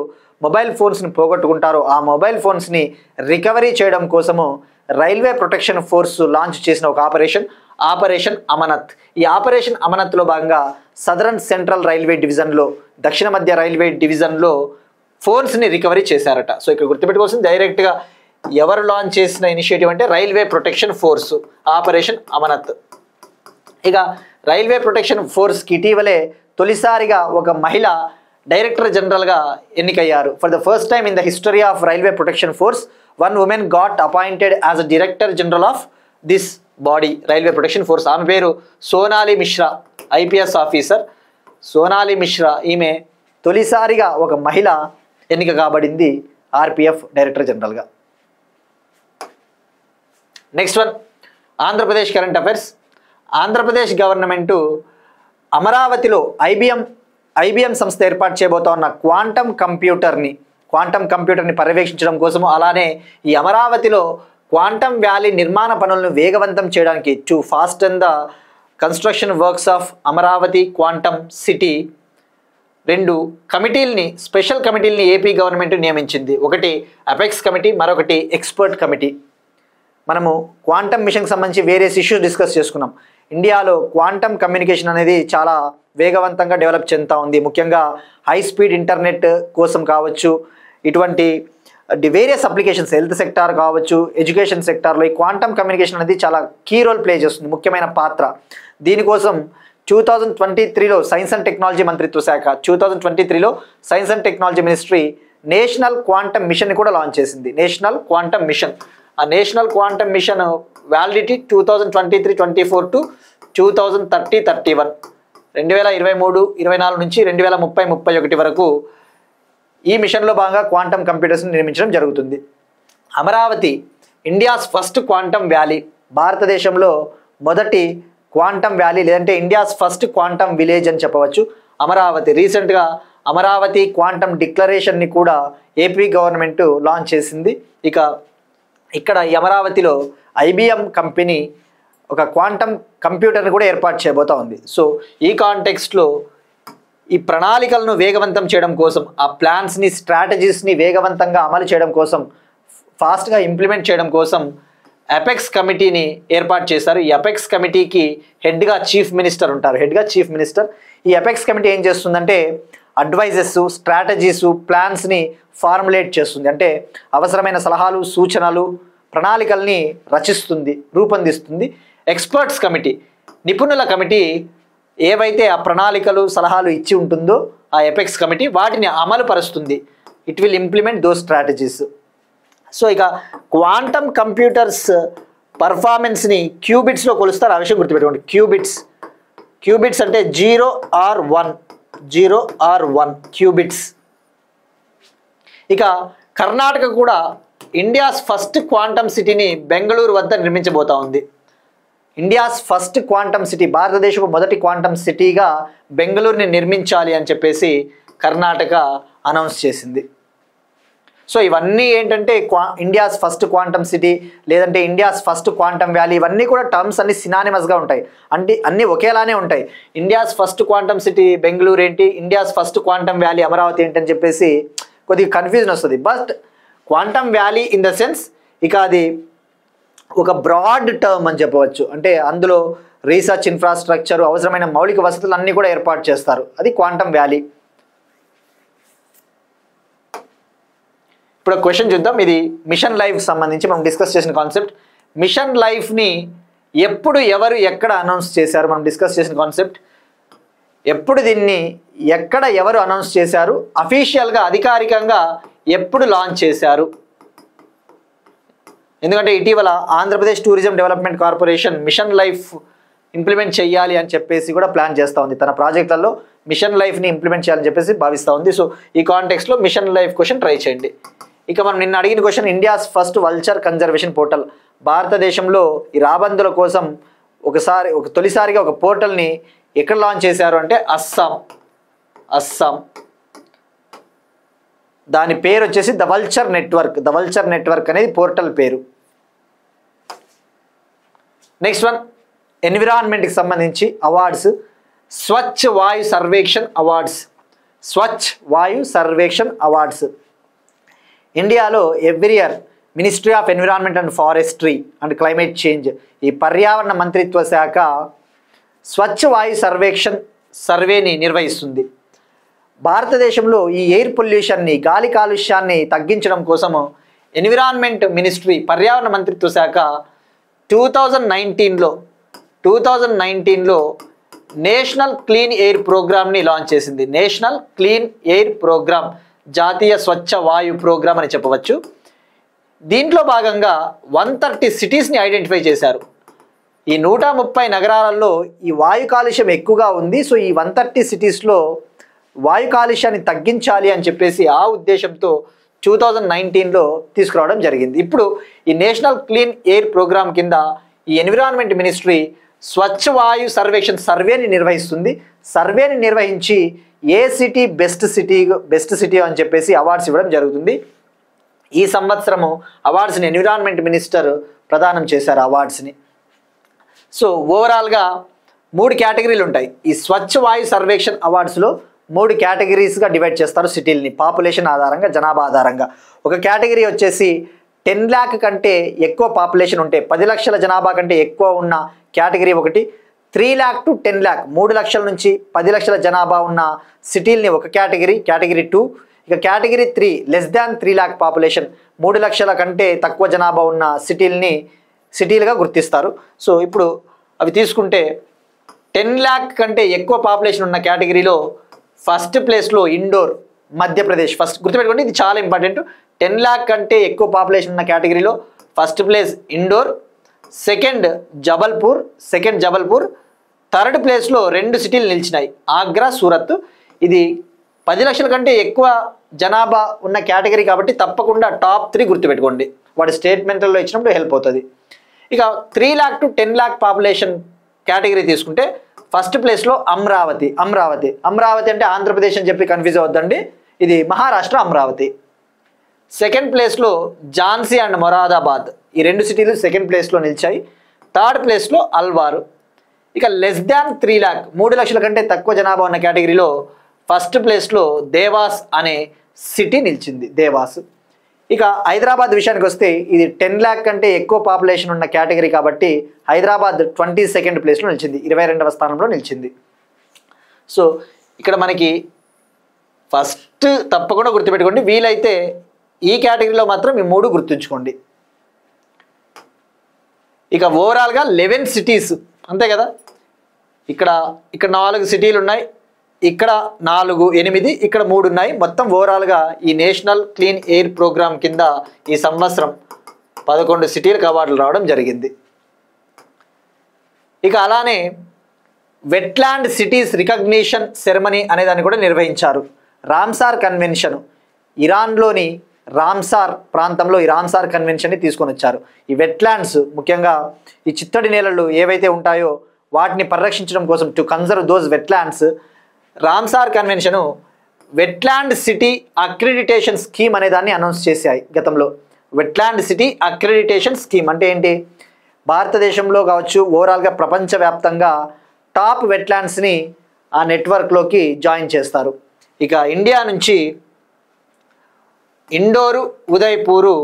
మొబైల్ ఫోన్స్ని పోగొట్టుకుంటారో ఆ మొబైల్ ఫోన్స్ని రికవరీ చేయడం కోసము రైల్వే ప్రొటెక్షన్ ఫోర్స్ లాంచ్ చేసిన ఒక ఆపరేషన్ అమానత్. ఈ ఆపరేషన్ అమానత్లో భాగంగా సదరన్ సెంట్రల్ రైల్వే డివిజన్లో, దక్షిణ మధ్య రైల్వే డివిజన్లో ఫోన్స్ని రికవరీ చేశారట. సో ఇక్కడ గుర్తుపెట్టుకోవాల్సింది డైరెక్ట్గా ఎవరు లాంచ్ చేసిన ఇనిషియేటివ్ అంటే రైల్వే ప్రొటెక్షన్ ఫోర్స్, ఆపరేషన్ అమానత్. ఇక రైల్వే ప్రొటెక్షన్ ఫోర్స్కి ఇటీవలే తొలిసారిగా ఒక మహిళ డైరెక్టర్ జనరల్గా ఎన్నికయ్యారు. For the first time in the history of railway protection force, one woman got appointed as a Director General of this body, railway protection force. ఆమె పేరు సోనాలి మిశ్రా, ఐపీఎస్ ఆఫీసర్. సోనాలి మిశ్రా ఈమె తొలిసారిగా ఒక మహిళ ఎన్నిక కాబడింది ఆర్పిఎఫ్ డైరెక్టర్ జనరల్గా. Next one, Andhra Pradesh current affairs. Andhra Pradesh government అమరావతిలో ఐబిఎం సంస్థ ఏర్పాటు చేయబోతా ఉన్న క్వాంటమ్ కంప్యూటర్ని పర్యవేక్షించడం కోసము, అలానే ఈ అమరావతిలో క్వాంటమ్ వ్యాలీ నిర్మాణ పనులను వేగవంతం చేయడానికి to fasten the construction works of Amaravati quantum city 2 కమిటీల్ని, స్పెషల్ కమిటీల్ని ఏపీ గవర్నమెంట్ నియమించింది. ఒకటి అపెక్స్ కమిటీ, మరొకటి ఎక్స్పర్ట్ కమిటీ. మనము క్వాంటమ్ మిషన్కి సంబంధించి వేరియస్ ఇష్యూస్ డిస్కస్ చేసుకున్నాం. ఇండియాలో క్వాంటమ్ కమ్యూనికేషన్ అనేది చాలా వేగవంతంగా డెవలప్ చెందుతూ ఉంది. ముఖ్యంగా హై స్పీడ్ ఇంటర్నెట్ కోసం కావచ్చు, ఇటువంటి వేరియస్ అప్లికేషన్స్, హెల్త్ సెక్టార్ కావచ్చు, ఎడ్యుకేషన్ సెక్టార్లో ఈ క్వాంటమ్ కమ్యూనికేషన్ అనేది చాలా కీ రోల్ ప్లే చేస్తుంది, ముఖ్యమైన పాత్ర. దీనికోసం 2023లో సైన్స్ అండ్ టెక్నాలజీ మంత్రిత్వ శాఖ 2023లో science and technology ministry national quantum mission కూడా లాంచ్ చేసింది. National quantum mission. ఆ national quantum mission validity 2023-24 to 2030-31, 2023-24 నుంచి 2030-31 వరకు ఈ మిషన్లో భాగంగా క్వాంటమ్ కంప్యూటర్స్ని నిర్మించడం జరుగుతుంది. Amaravati India's first quantum valley, భారతదేశంలో మొదటి క్వాంటమ్ వ్యాలీ, లేదంటే ఇండియాస్ ఫస్ట్ క్వాంటమ్ విలేజ్ అని చెప్పవచ్చు అమరావతి. రీసెంట్గా అమరావతి క్వాంటమ్ డిక్లరేషన్ని కూడా ఏపీ గవర్నమెంట్ లాంచ్ చేసింది. ఇక్కడ ఈ అమరావతిలో ఐబిఎం కంపెనీ ఒక క్వాంటమ్ కంప్యూటర్ని కూడా ఏర్పాటు చేయబోతా ఉంది. సో ఈ కాంటెక్స్ట్లో ఈ ప్రణాళికలను వేగవంతం చేయడం కోసం, ఆ ప్లాన్స్ని, స్ట్రాటజీస్ని వేగవంతంగా అమలు చేయడం కోసం, ఫాస్ట్గా ఇంప్లిమెంట్ చేయడం కోసం అపెక్స్ కమిటీని ఏర్పాటు చేశారు. ఈ అపెక్స్ కమిటీకి హెడ్గా చీఫ్ మినిస్టర్ ఉంటారు. ఈ అపెక్స్ కమిటీ ఏం చేస్తుందంటే అడ్వైజెస్, స్ట్రాటజీస్, ప్లాన్స్ని ఫార్ములేట్ చేస్తుంది. అంటే అవసరమైన సలహాలు, సూచనలు, ప్రణాళికల్ని రూపొందిస్తుంది. ఎక్స్పర్ట్స్ కమిటీ, నిపుణుల కమిటీ ఏవైతే ఆ ప్రణాళికలు, సలహాలు ఇచ్చి ఉంటుందో ఆ ఎపెక్స్ కమిటీ వాటిని అమలు పరుస్తుంది. It will implement those strategies. So ఇక క్వాంటమ్ కంప్యూటర్స్ పర్ఫార్మెన్స్ని క్యూబిట్స్లో కొలుస్తారు. ఆ విషయం గుర్తుపెట్టుకోండి. క్యూబిట్స్ అంటే 0 or 1 క్యూబిట్స్. ఇక కర్ణాటక కూడా ఇండియాస్ ఫస్ట్ క్వాంటమ్ సిటీని బెంగళూరు వద్ద నిర్మించబోతా ఉంది. ఇండియాస్ ఫస్ట్ క్వాంటమ్ సిటీ, భారతదేశపు మొదటి క్వాంటమ్ సిటీగా బెంగళూరుని నిర్మించాలి అని చెప్పేసి కర్ణాటక అనౌన్స్ చేసింది. సో ఇవన్నీ ఏంటంటే ఇండియాస్ ఫస్ట్ క్వాంటమ్ సిటీ, లేదంటే ఇండియాస్ ఫస్ట్ క్వాంటమ్ వ్యాలీ, ఇవన్నీ కూడా టర్మ్స్ అన్ని సినానిమస్గా ఉంటాయి, అంటే అన్నీ ఒకేలానే ఉంటాయి. India's first quantum city Bengaluru ఏంటి, India's first quantum valley Amaravati ఏంటి అని చెప్పేసి కొద్దిగా కన్ఫ్యూజన్ వస్తుంది. But quantum valley in the sense ఇక అది ఒక బ్రాడ్ టర్మ్ అని చెప్పవచ్చు. అంటే అందులో రీసెర్చ్ ఇన్ఫ్రాస్ట్రక్చర్, అవసరమైన మౌలిక వసతులు అన్నీ కూడా ఏర్పాటు చేస్తారు. అది క్వాంటమ్ వ్యాలీ. ఇప్పుడు క్వశ్చన్ చూద్దాం. ఇది మిషన్ లైఫ్ సంబంధించి మనం డిస్కస్ చేసిన కాన్సెప్ట్. మిషన్ లైఫ్ని ఎప్పుడు, ఎవరు, ఎక్కడ అనౌన్స్ చేశారు మనం డిస్కస్ చేసిన కాన్సెప్ట్. ఎప్పుడు దీన్ని ఎక్కడ, ఎవరు అనౌన్స్ చేశారు, అఫీషియల్గా అధికారికంగా ఎప్పుడు లాంచ్ చేశారు. ఎందుకంటే ఇటీవల Andhra Pradesh tourism development corporation mission life implement చేయాలి అని చెప్పేసి కూడా ప్లాన్ చేస్తూ ఉంది. తన ప్రాజెక్టులలో మిషన్ లైఫ్ని ఇంప్లిమెంట్ చేయాలని చెప్పేసి భావిస్తూ ఉంది. సో ఈ కాంటెక్స్లో మిషన్ లైఫ్ క్వశ్చన్ ట్రై చేయండి. ఇక మనం నిన్న అడిగిన question, India's first vulture conservation portal. భారతదేశంలో ఈ రాబందుల కోసం తొలిసారిగా ఒక పోర్టల్ని ఎక్కడ లాంచ్ చేశారు అంటే అస్సాం. దాని పేరు వచ్చేసి ద వల్చర్ నెట్వర్క్ అనేది పోర్టల్ పేరు. నెక్స్ట్ వన్, ఎన్విరాన్మెంట్కి సంబంధించి అవార్డ్స్. స్వచ్ఛ వాయు సర్వేక్షణ్ అవార్డ్స్. ఇండియాలో every year ministry of environment and forestry and climate change, ఈ పర్యావరణ మంత్రిత్వ శాఖ స్వచ్ఛ వాయు సర్వేని నిర్వహిస్తుంది. భారతదేశంలో ఈ ఎయిర్ పొల్యూషన్ని, గాలి కాలుష్యాన్ని తగ్గించడం కోసము ఎన్విరాన్మెంట్ మినిస్ట్రీ, పర్యావరణ మంత్రిత్వ శాఖ 2019లో నేషనల్ క్లీన్ ఎయిర్ ప్రోగ్రామ్ని లాంచ్ చేసింది. నేషనల్ క్లీన్ ఎయిర్ ప్రోగ్రామ్, జాతీయ స్వచ్ఛ వాయు ప్రోగ్రామ్ అని చెప్పవచ్చు. దీంట్లో భాగంగా 130 సిటీస్ని ఐడెంటిఫై చేశారు. ఈ 130 నగరాలలో ఈ వాయు కాలుష్యం ఎక్కువగా ఉంది. సో ఈ 130 సిటీస్లో వాయు కాలుష్యాన్ని తగ్గించాలి అని చెప్పేసి ఆ ఉద్దేశంతో 2019లో తీసుకురావడం జరిగింది. ఇప్పుడు ఈ నేషనల్ క్లీన్ ఎయిర్ ప్రోగ్రామ్ కింద ఈ ఎన్విరాన్మెంట్ మినిస్ట్రీ స్వచ్ఛ వాయు సర్వేక్షణ సర్వేని నిర్వహిస్తుంది. సర్వేని నిర్వహించి ఏ సిటీ బెస్ట్ సిటీ అని చెప్పేసి అవార్డ్స్ ఇవ్వడం జరుగుతుంది. ఈ సంవత్సరము అవార్డ్స్ని ఎన్విరాన్మెంట్ మినిస్టర్ ప్రదానం చేశారు అవార్డ్స్ని. సో ఓవరాల్గా 3 కేటగిరీలు ఉంటాయి. ఈ స్వచ్ఛ వాయు సర్వేక్షణ అవార్డ్స్లో 3 కేటగిరీస్గా డివైడ్ చేస్తారు సిటీలని, పాపులేషన్ ఆధారంగా, జనాభా ఆధారంగా. ఒక కేటగిరీ వచ్చేసి 10 lakh కంటే ఎక్కువ పాపులేషన్ ఉంటే, 10 లక్షల జనాభా కంటే ఎక్కువ ఉన్న కేటగిరీ ఒకటి. 3 lakh to 10 lakh 3 లక్షల నుంచి 10 లక్షల జనాభా ఉన్న సిటీల్ని ఒక కేటగిరీ, కేటగిరీ 2. ఇక category 3 less than 3 lakh population, 3 లక్షల కంటే తక్కువ జనాభా ఉన్న సిటీలుగా గుర్తిస్తారు. సో ఇప్పుడు అవి తీసుకుంటే 10 lakh కంటే ఎక్కువ పాపులేషన్ ఉన్న కేటగిరీలో ఫస్ట్ ప్లేస్లో ఇండోర్, మధ్యప్రదేశ్. ఫస్ట్ గుర్తుపెట్టుకోండి, ఇది చాలా ఇంపార్టెంట్. 10 lakh కంటే ఎక్కువ పాపులేషన్ ఉన్న కేటగిరీలో first place Indore, second Jabalpur, third ప్లేస్లో 2 సిటీలు నిలిచినాయి, ఆగ్రా, సూరత్. ఇది 10 లక్షల కంటే ఎక్కువ జనాభా ఉన్న కేటగిరీ కాబట్టి తప్పకుండా టాప్ 3 గుర్తుపెట్టుకోండి, వాడి స్టేట్మెంట్లో ఇచ్చినప్పుడు హెల్ప్ అవుతుంది. ఇక 3 lakh to 10 lakh population category తీసుకుంటే ఫస్ట్ ప్లేస్లో అమరావతి అంటే ఆంధ్రప్రదేశ్ అని చెప్పి కన్ఫ్యూజ్ అవ్వద్దండి, ఇది మహారాష్ట్ర అమరావతి. సెకండ్ ప్లేస్లో ఝాన్సీ అండ్ మొరాదాబాద్, ఈ 2 సిటీలు సెకండ్ ప్లేస్లో నిలిచాయి. థర్డ్ ప్లేస్లో అల్వారు. ఇక లెస్ దాన్ 3 lakh 3 లక్షల కంటే తక్కువ జనాభా ఉన్న కేటగిరీలో ఫస్ట్ ప్లేస్లో దేవాస్ అనే సిటీ నిలిచింది, దేవాస్. ఇక హైదరాబాద్ విషయానికి వస్తే ఇది 10 lakh కంటే ఎక్కువ పాపులేషన్ ఉన్న కేటగిరీ కాబట్టి హైదరాబాద్ 22nd ప్లేస్లో నిలిచింది, 22వ స్థానంలో నిలిచింది. సో ఇక్కడ మనకి ఫస్ట్ తప్పకుండా గుర్తుపెట్టుకోండి, వీలైతే ఈ కేటగిరీలో మాత్రం ఈ 3 గుర్తుంచుకోండి. ఇక ఓవరాల్గా 11 సిటీస్ అంతే కదా, ఇక్కడ 4 సిటీలు ఉన్నాయి, ఇక్కడ 4, 8, ఇక్కడ 3 ఉన్నాయి. మొత్తం ఓవరాల్గా ఈ నేషనల్ క్లీన్ ఎయిర్ ప్రోగ్రామ్ కింద ఈ సంవత్సరం 11 సిటీలకు అవార్డులు రావడం జరిగింది. ఇక అలానే వెట్లాండ్ సిటీస్ రికగ్నిషన్ సెరమనీ అనేదాన్ని కూడా నిర్వహించారు. రామ్సార్ కన్వెన్షన్, ఇరాన్లోని రామ్సార్ ప్రాంతంలో ఈ రామ్సార్ కన్వెన్షన్ని తీసుకొని వచ్చారు. ఈ వెట్లాండ్స్ ముఖ్యంగా ఈ చిత్తడి నేలలు ఏవైతే ఉంటాయో వాటిని పరిరక్షించడం కోసం, to conserve those wetlands, Ramsar convention wetland city accreditation scheme అనే దాన్ని అనౌన్స్ చేశాయి గతంలో. వెట్లాండ్ సిటీ అక్రిడిటేషన్ స్కీమ్ అంటే ఏంటి, భారతదేశంలో కావచ్చు ఓవరాల్గా ప్రపంచవ్యాప్తంగా టాప్ వెట్లాండ్స్ని ఆ నెట్వర్క్లోకి జాయిన్ చేస్తారు. ఇక ఇండియా నుంచి ఇండోరు, ఉదయ్పూరు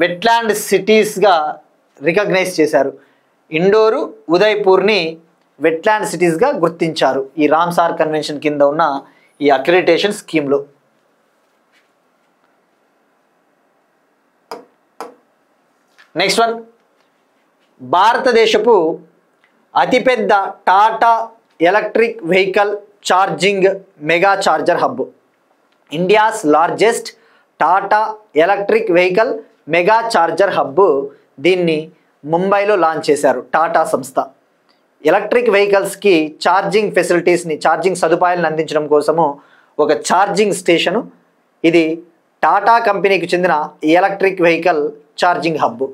వెట్లాండ్ సిటీస్గా రికగ్నైజ్ చేశారు. ఇండోరు, ఉదయ్పూర్ని వెట్లాండ్ సిటీస్గా గుర్తించారు ఈ రామ్సార్ కన్వెన్షన్ కింద ఉన్న ఈ అక్రిడిటేషన్ స్కీమ్లో. నెక్స్ట్ వన్, భారతదేశపు అతిపెద్ద Tata electric vehicle charging mega charger hub. India's largest Tata electric vehicle mega charger hub, దీన్ని ముంబైలో లాంచ్ చేశారు టాటా సంస్థ. ఎలక్ట్రిక్ వెహికల్స్కి ఛార్జింగ్ ఫెసిలిటీస్ని, ఛార్జింగ్ సదుపాయాలను అందించడం కోసము ఒక ఛార్జింగ్ స్టేషను, ఇది టాటా కంపెనీకి చెందిన ఎలక్ట్రిక్ వెహికల్ ఛార్జింగ్ హబ్.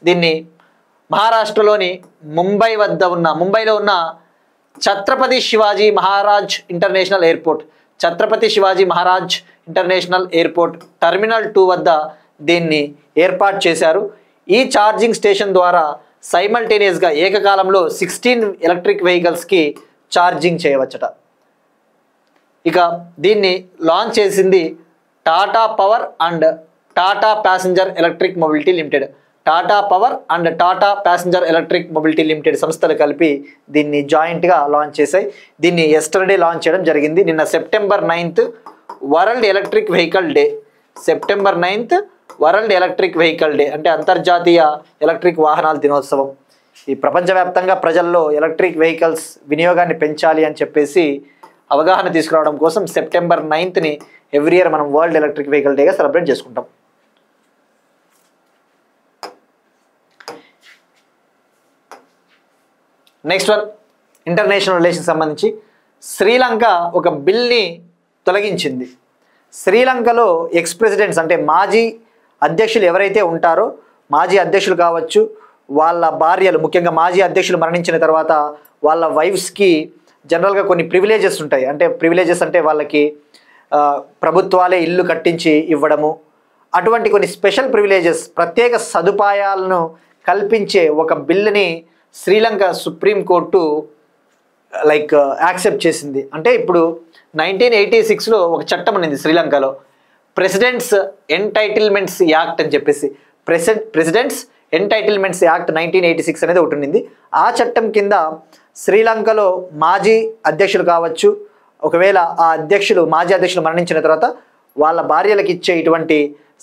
దీన్ని మహారాష్ట్రలోని ముంబైలో ఉన్న Chhatrapati Shivaji Maharaj international airport terminal 2 వద్ద దీన్ని ఏర్పాటు చేశారు. ఈ ఛార్జింగ్ స్టేషన్ ద్వారా సైమల్టేనియస్గా ఏకకాలంలో 16 ఎలక్ట్రిక్ వెహికల్స్కి ఛార్జింగ్ చేయవచ్చట. ఇక దీన్ని లాంచ్ చేసింది Tata power and Tata passenger electric mobility limited. Tata power and Tata passenger electric mobility limited సంస్థలు కలిపి దీన్ని జాయింట్గా లాంచ్ చేశాయి. దీన్ని ఎస్టర్డే లాంచ్ చేయడం జరిగింది. నిన్న September 9th world electric vehicle day. September 9th world electric vehicle day అంటే అంతర్జాతీయ ఎలక్ట్రిక్ వాహనాల దినోత్సవం. ఈ ప్రపంచవ్యాప్తంగా ప్రజల్లో ఎలక్ట్రిక్ వెహికల్స్ వినియోగాన్ని పెంచాలి అని చెప్పేసి అవగాహన తీసుకురావడం కోసం September 9th ఎవ్రీ ఇయర్ మనం వరల్డ్ ఎలక్ట్రిక్ వెహికల్ డేగా సెలబ్రేట్ చేసుకుంటాం. నెక్స్ట్ వన్, ఇంటర్నేషనల్ రిలేషన్స్ సంబంధించి శ్రీలంక ఒక బిల్ని తొలగించింది. శ్రీలంకలో ఎక్స్ ప్రెసిడెంట్స్ అంటే మాజీ అధ్యక్షులు ఎవరైతే ఉంటారో, మాజీ అధ్యక్షులు కావచ్చు, వాళ్ళ భార్యలు, ముఖ్యంగా మాజీ అధ్యక్షులు మరణించిన తర్వాత వాళ్ళ వైఫ్స్కి జనరల్గా కొన్ని ప్రివిలేజెస్ ఉంటాయి. అంటే ప్రివిలేజెస్ అంటే వాళ్ళకి ప్రభుత్వాలే ఇల్లు కట్టించి ఇవ్వడము, అటువంటి కొన్ని స్పెషల్ ప్రివిలేజెస్, ప్రత్యేక సదుపాయాలను కల్పించే ఒక బిల్లుని శ్రీలంక సుప్రీంకోర్టు యాక్సెప్ట్ చేసింది. అంటే ఇప్పుడు 1986లో ఒక చట్టం ఉన్నది శ్రీలంకలో, ప్రెసిడెంట్స్ ఎంటైటిల్మెంట్స్ యాక్ట్ అని చెప్పేసి. ప్రెసిడెంట్స్ ఎంటైటిల్మెంట్స్ యాక్ట్ 1986 అనేది ఒకటి ఉన్నింది. ఆ చట్టం కింద శ్రీలంకలో మాజీ అధ్యక్షులు కావచ్చు, ఒకవేళ ఆ మాజీ అధ్యక్షులు మరణించిన తర్వాత వాళ్ళ భార్యలకు ఇచ్చే ఇటువంటి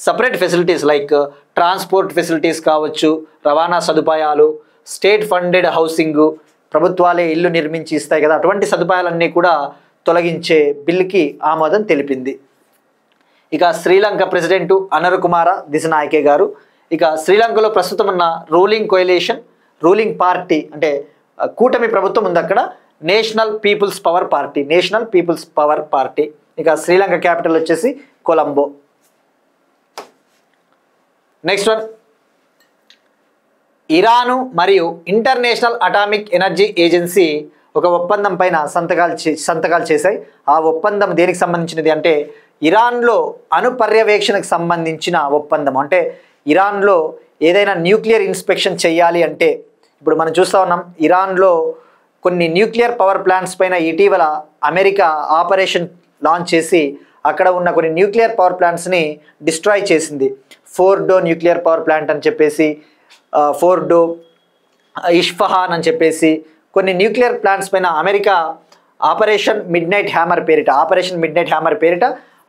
separate facilities like transport facilities కావచ్చు, రవాణా సదుపాయాలు, స్టేట్ ఫండెడ్ హౌసింగ్, ప్రభుత్వాలే ఇల్లు నిర్మించి ఇస్తాయి కదా, అటువంటి సదుపాయాలన్నీ కూడా తొలగించే బిల్లుకి ఆమోదం తెలిపింది. ఇక శ్రీలంక ప్రెసిడెంట్ అనరు కుమార దిశనాయకే గారు. ఇక శ్రీలంకలో ప్రస్తుతం ఉన్న రూలింగ్ పార్టీ అంటే కూటమి ప్రభుత్వం ఉంది అక్కడ, నేషనల్ పీపుల్స్ పవర్ పార్టీ. ఇక శ్రీలంక క్యాపిటల్ వచ్చేసి కొలంబో. నెక్స్ట్ వన్, ఇరాను మరియు ఇంటర్నేషనల్ అటామిక్ ఎనర్జీ ఏజెన్సీ ఒక ఒప్పందం పైన సంతకాలు చేశాయి. ఆ ఒప్పందం దేనికి సంబంధించినది అంటే ఇరాన్లో అణుపర్యవేక్షణకు సంబంధించిన ఒప్పందం. అంటే ఇరాన్లో ఏదైనా న్యూక్లియర్ ఇన్స్పెక్షన్ చేయాలి అంటే, ఇప్పుడు మనం చూస్తూ ఉన్నాం ఇరాన్లో కొన్ని న్యూక్లియర్ పవర్ ప్లాంట్స్ పైన ఇటీవల అమెరికా ఆపరేషన్ లాంచ్ చేసి అక్కడ ఉన్న కొన్ని న్యూక్లియర్ పవర్ ప్లాంట్స్ని డిస్ట్రాయ్ చేసింది. ఫోర్డో న్యూక్లియర్ పవర్ ప్లాంట్ అని చెప్పేసి, ఫోర్డో, ఇష్ఫహాన్ అని చెప్పేసి కొన్ని న్యూక్లియర్ ప్లాంట్స్ పైన America operation mid night hammer పేరిట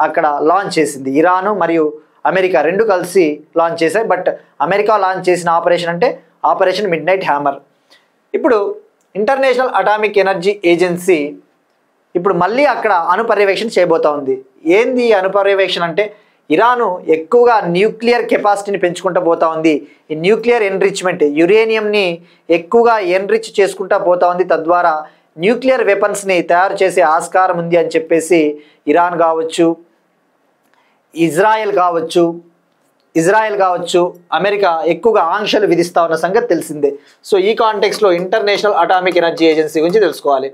అక్కడ లాంచ్ చేసింది. ఇరాను మరియు అమెరికా రెండు కలిసి లాంచ్ చేశాయి. బట్ అమెరికా లాంచ్ చేసిన ఆపరేషన్ అంటే ఆపరేషన్ మిడ్ నైట్ హ్యామర్. ఇప్పుడు ఇంటర్నేషనల్ అటామిక్ ఎనర్జీ ఏజెన్సీ ఇప్పుడు మళ్ళీ అక్కడ అణుపర్యవేక్షణ చేయబోతా ఉంది. ఏంది అణుపర్యవేక్షణ అంటే, ఇరాను ఎక్కువగా న్యూక్లియర్ కెపాసిటీని పెంచుకుంటూ పోతా ఉంది. ఈ న్యూక్లియర్ ఎన్రిచ్మెంట్, యురేనియంని ఎక్కువగా ఎన్రిచ్ చేసుకుంటూ పోతా ఉంది. తద్వారా న్యూక్లియర్ వెపన్స్ని తయారు చేసే ఆస్కారం ఉంది అని చెప్పేసి ఇరాన్ కావచ్చు, ఇజ్రాయెల్ కావచ్చు, అమెరికా ఎక్కువగా ఆంక్షలు విధిస్తూ ఉన్న సంగతి తెలిసిందే. సో ఈ కాంటెక్స్లో ఇంటర్నేషనల్ అటామిక్ ఎనర్జీ ఏజెన్సీ గురించి తెలుసుకోవాలి.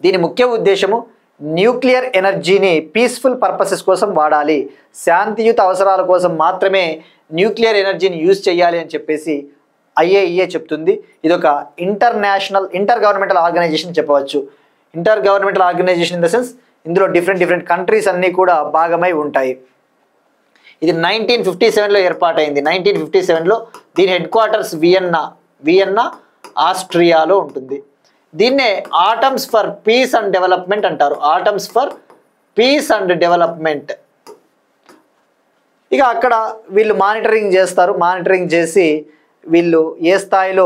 దీని ముఖ్య ఉద్దేశము న్యూక్లియర్ ఎనర్జీని పీస్ఫుల్ పర్పసెస్ కోసం వాడాలి, శాంతియుత అవసరాల కోసం మాత్రమే న్యూక్లియర్ ఎనర్జీని యూజ్ చేయాలి అని చెప్పేసి IAEA చెప్తుంది. ఇది ఒక ఇంటర్ గవర్నమెంటల్ ఆర్గనైజేషన్ చెప్పవచ్చు. Intergovernmental organisation in the sense ఇందులో డిఫరెంట్ కంట్రీస్ అన్నీ కూడా భాగమై ఉంటాయి. ఇది 1957లో ఏర్పాటైంది. 1957లో దీని హెడ్ క్వార్టర్స్ వియన్నా ఆస్ట్రియాలో ఉంటుంది. దీన్నే atoms for piece and development అంటారు. ఇక అక్కడ వీళ్ళు మానిటరింగ్ చేసి వీళ్ళు ఏ స్థాయిలో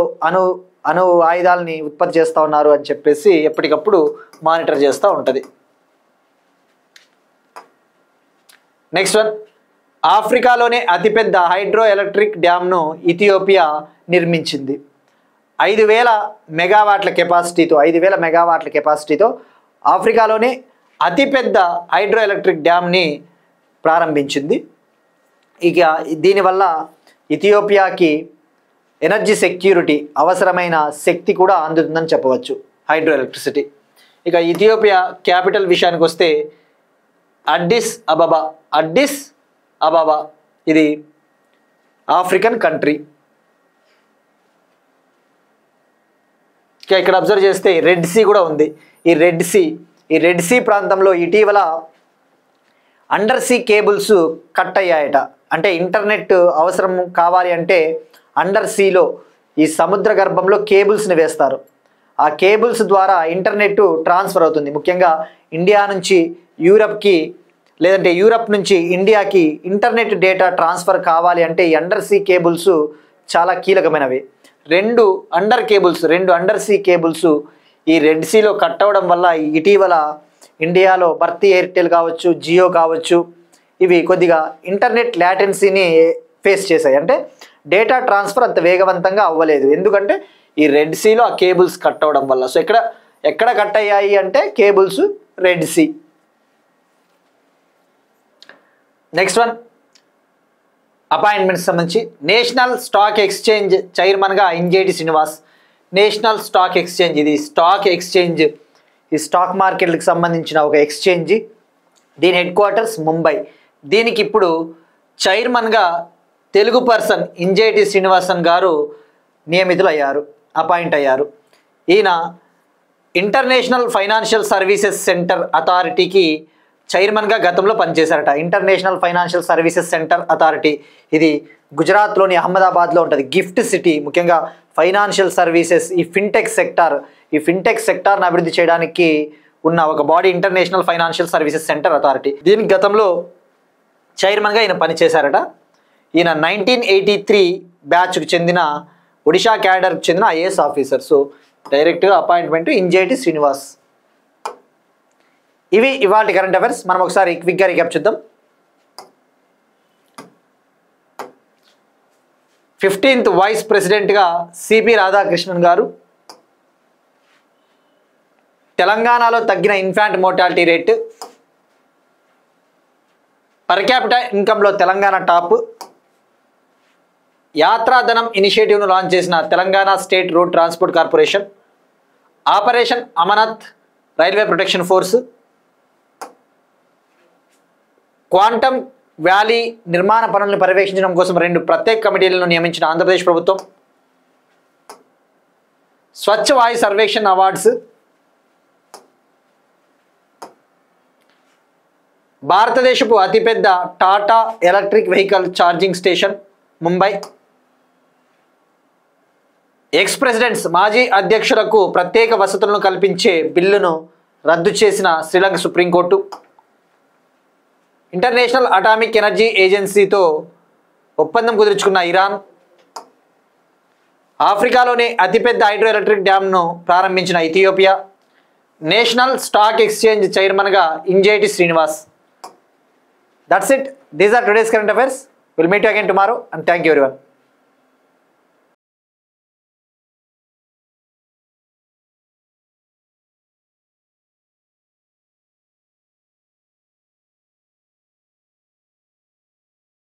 అణు ఆయుధాలని ఉత్పత్తి చేస్తూ ఉన్నారు అని చెప్పేసి ఎప్పటికప్పుడు మానిటర్ చేస్తూ ఉంటుంది. నెక్స్ట్ వన్, ఆఫ్రికాలోనే అతిపెద్ద హైడ్రో ఎలక్ట్రిక్ డ్యామ్ను ఇథియోపియా నిర్మించింది. 5,000 మెగావాట్ల కెపాసిటీతో ఆఫ్రికాలోనే అతిపెద్ద హైడ్రో ఎలక్ట్రిక్ డ్యామ్ని ప్రారంభించింది. ఇక దీనివల్ల ఇథియోపియాకి ఎనర్జీ సెక్యూరిటీ, అవసరమైన శక్తి కూడా అందుతుందని చెప్పవచ్చు, హైడ్రో ఎలక్ట్రిసిటీ. ఇక ఇథియోపియా క్యాపిటల్ విషయానికి వస్తే అడ్డిస్ అబాబా, ఇది ఆఫ్రికన్ కంట్రీ. ఇక్కడ అబ్జర్వ్ చేస్తే రెడ్ సీ కూడా ఉంది. ఈ రెడ్ సీ ప్రాంతంలో ఇటీవల అండర్ సీ కేబుల్స్ కట్ అయ్యాయట. అంటే ఇంటర్నెట్ అవసరం కావాలి అంటే అండర్ సీలో ఈ సముద్ర గర్భంలో కేబుల్స్ని వేస్తారు. ఆ కేబుల్స్ ద్వారా ఇంటర్నెట్ ట్రాన్స్ఫర్ అవుతుంది. ముఖ్యంగా ఇండియా నుంచి యూరప్కి, లేదంటే యూరప్ నుంచి ఇండియాకి ఇంటర్నెట్ డేటా ట్రాన్స్ఫర్ కావాలి అంటే ఈ అండర్ సీ కేబుల్స్ చాలా కీలకమైనవి. రెండు అండర్ సీ కేబుల్స్ ఈ రెడ్ సీలో కట్ అవ్వడం వల్ల ఇటీవల ఇండియాలో భారతీ ఎయిర్టెల్ కావచ్చు, జియో కావచ్చు, ఇవి కొద్దిగా ఇంటర్నెట్ లాటెన్సీని ఫేస్ చేశాయి. అంటే డేటా ట్రాన్స్ఫర్ అంత వేగవంతంగా అవ్వలేదు. ఎందుకంటే ఈ రెడ్ సీలో ఆ కేబుల్స్ కట్ అవడం వల్ల. సో ఎక్కడ కట్ అయ్యాయి అంటే cables red sea. Next one appointments సంబంధించి నేషనల్ స్టాక్ ఎక్స్చేంజ్ చైర్మన్గా Injeti Srinivas. National stock exchange, ఇది స్టాక్ ఎక్స్చేంజ్, ఈ స్టాక్ మార్కెట్లకు సంబంధించిన ఒక ఎక్స్చేంజ్. దీని హెడ్ క్వార్టర్స్ ముంబై. దీనికి ఇప్పుడు చైర్మన్గా తెలుగు పర్సన్ ఇంజేటి శ్రీనివాసన్ గారు నియమితులయ్యారు, అపాయింట్ అయ్యారు. ఈయన ఇంటర్నేషనల్ ఫైనాన్షియల్ సర్వీసెస్ సెంటర్ అథారిటీకి చైర్మన్గా గతంలో పనిచేశారట. International financial services centre authority ఇది గుజరాత్లోని అహ్మదాబాద్లో ఉంటుంది. గిఫ్ట్ సిటీ, ముఖ్యంగా ఫైనాన్షియల్ సర్వీసెస్, ఈ ఫిన్టెక్ సెక్టార్ని అభివృద్ధి చేయడానికి ఉన్న ఒక body international financial services centre authority. దీనికి గతంలో చైర్మన్గా ఈయన పనిచేశారట. ఈయన 1983 బ్యాచ్కు చెందిన ఒడిషా క్యాడర్కి చెందిన ఐఏఎస్ ఆఫీసర్. సో డైరెక్ట్గా అపాయింట్మెంట్ ఇంజేటి శ్రీనివాస్. ఇవి ఇవాళ కరెంట్ అఫైర్స్. మనం ఒకసారి క్విక్గా రీక్యాప్ చూద్దాం. 15th వైస్ ప్రెసిడెంట్గా సిపి రాధాకృష్ణన్ గారు. తెలంగాణలో తగ్గిన infant mortality rate. Per capital ఇన్కంలో తెలంగాణ టాప్. యాత్రాధనం ఇనిషియేటివ్ను లాంచ్ చేసిన Telangana state road transport corporation. Operation Amanat railway protection force. Quantum valley నిర్మాణ పనులను పర్యవేక్షించడం కోసం 2 ప్రత్యేక కమిటీలను నియమించిన ఆంధ్రప్రదేశ్ ప్రభుత్వం. స్వచ్ఛ వాయు సర్వేక్షణ్ అవార్డ్స్. భారతదేశపు అతిపెద్ద Tata electric vehicle charging station Mumbai. Ex presidents మాజీ అధ్యక్షులకు ప్రత్యేక వసతులను కల్పించే బిల్లును రద్దు చేసిన Sri Lanka supreme court. International atomic energy ఏజెన్సీతో ఒప్పందం కుదుర్చుకున్న ఇరాన్. ఆఫ్రికాలోనే అతిపెద్ద హైడ్రో ఎలక్ట్రిక్ డ్యామ్ను ప్రారంభించిన ఇథియోపియా. నేషనల్ స్టాక్ ఎక్స్చేంజ్ చైర్మన్గా Injeti Srinivas. That's it. These are today's current affairs. We'll meet you again tomorrow and thank you everyone.